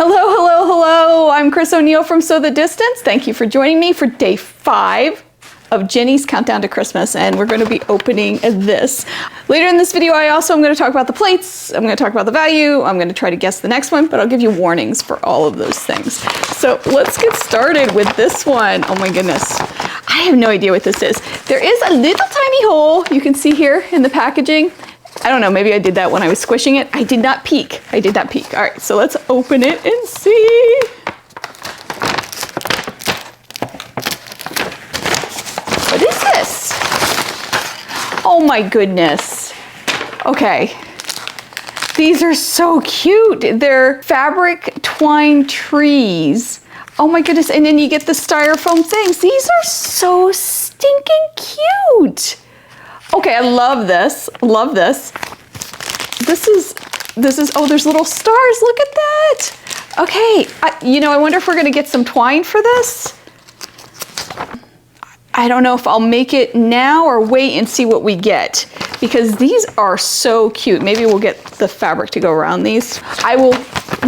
Hello, hello, hello. I'm Chris O'Neill from Sew the Distance. Thank you for joining me for day 5 of Jenny's Countdown to Christmas, and we're going to be opening this. Later in this video, I also am going to talk about the plates, I'm going to talk about the value, I'm going to try to guess the next one, but I'll give you warnings for all of those things. So let's get started with this one. Oh my goodness. I have no idea what this is. There is a little tiny hole you can see here in the packaging. I don't know, maybe I did that when I was squishing it. I did not peek. I did not peek. All right, so let's open it and see. What is this? Oh my goodness. Okay. These are so cute. They're fabric twine trees. Oh my goodness, and then you get the styrofoam things. These are so stinking cute. Okay, I love this. Love this. This is, oh, there's little stars. Look at that. Okay, I wonder if we're gonna get some twine for this. I don't know if I'll make it now or wait and see what we get, because these are so cute. Maybe we'll get the fabric to go around these. I will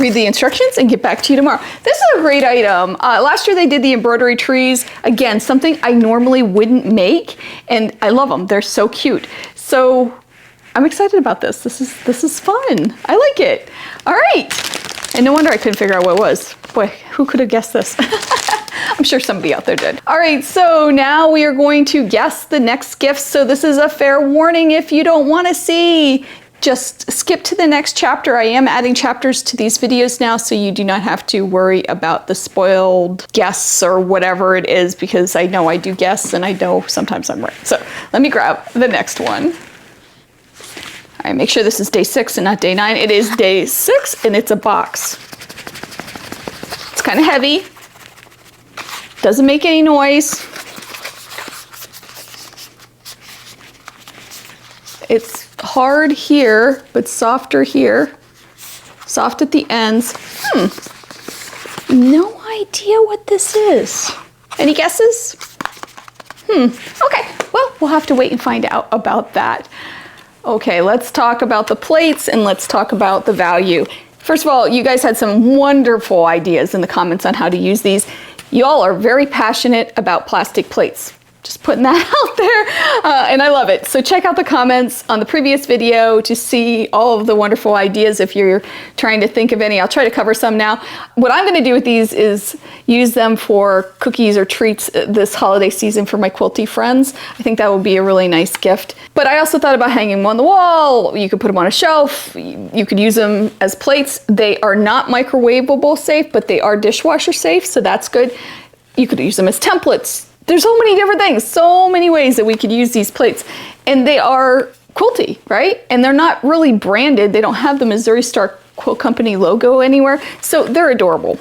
read the instructions and get back to you tomorrow. This is a great item. Last year they did the embroidery trees. Again, something I normally wouldn't make, and I love them. They're so cute. So I'm excited about this. This is fun. I like it. All right. And no wonder I couldn't figure out what it was. Boy, who could have guessed this? I'm sure somebody out there did. All right, so now we are going to guess the next gift. So this is a fair warning if you don't want to see. Just skip to the next chapter. I am adding chapters to these videos now, so you do not have to worry about the spoiled guess or whatever it is, because I know I do guess and I know sometimes I'm right. So let me grab the next one. All right, make sure this is day 6 and not day 9. It is day 6 and it's a box. It's kind of heavy. Doesn't make any noise. It's hard here, but softer here. Soft at the ends. No idea what this is. Any guesses? Okay, well, we'll have to wait and find out about that. Okay, let's talk about the plates and let's talk about the value. First of all, you guys had some wonderful ideas in the comments on how to use these. You all are very passionate about plastic plates. Just putting that out there, and I love it. So check out the comments on the previous video to see all of the wonderful ideas if you're trying to think of any. I'll try to cover some now. What I'm gonna do with these is use them for cookies or treats this holiday season for my quilty friends. I think that would be a really nice gift. But I also thought about hanging them on the wall. You could put them on a shelf. You could use them as plates. They are not microwavable safe, but they are dishwasher safe, so that's good. You could use them as templates. There's so many different things, so many ways that we could use these plates. And they are quilty, right? And they're not really branded. They don't have the Missouri Star Quilt Company logo anywhere. So they're adorable.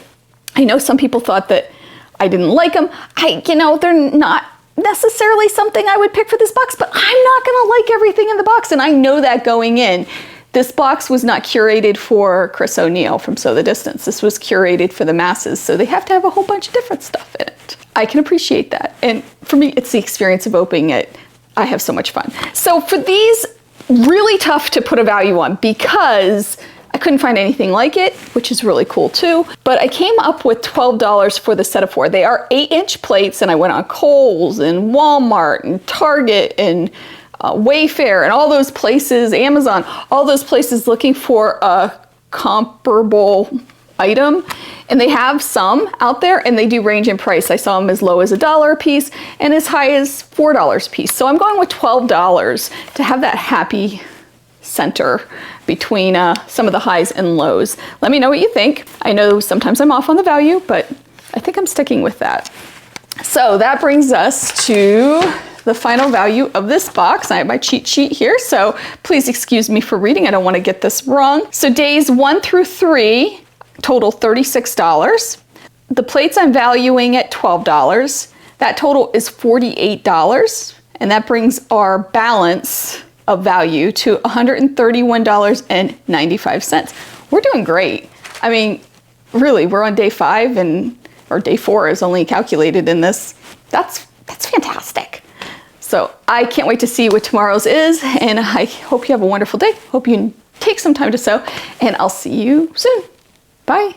I know some people thought that I didn't like them. They're not necessarily something I would pick for this box, but I'm not gonna like everything in the box. And I know that going in. This box was not curated for Chris O'Neill from Sew the Distance. This was curated for the masses. So they have to have a whole bunch of different stuff in it. I can appreciate that. And for me, it's the experience of opening it. I have so much fun. So for these, really tough to put a value on because I couldn't find anything like it, which is really cool too. But I came up with $12 for the set of 4. They are 8-inch plates, and I went on Kohl's and Walmart and Target and Wayfair and all those places, Amazon, all those places looking for a comparable item. And they have some out there, and they do range in price. I saw them as low as $1 a piece and as high as $4 a piece. So I'm going with $12 to have that happy center between some of the highs and lows. Let me know what you think. I know sometimes I'm off on the value, but I think I'm sticking with that. So that brings us to the final value of this box. I have my cheat sheet here, so please excuse me for reading. I don't want to get this wrong. So days 1 through 3, total $36. The plates I'm valuing at $12. That total is $48, and that brings our balance of value to $131.95. We're doing great. I mean, really, we're on day 5, or day 4 is only calculated in this. That's fantastic. So I can't wait to see what tomorrow's is, and I hope you have a wonderful day. Hope you take some time to sew, and I'll see you soon. Bye.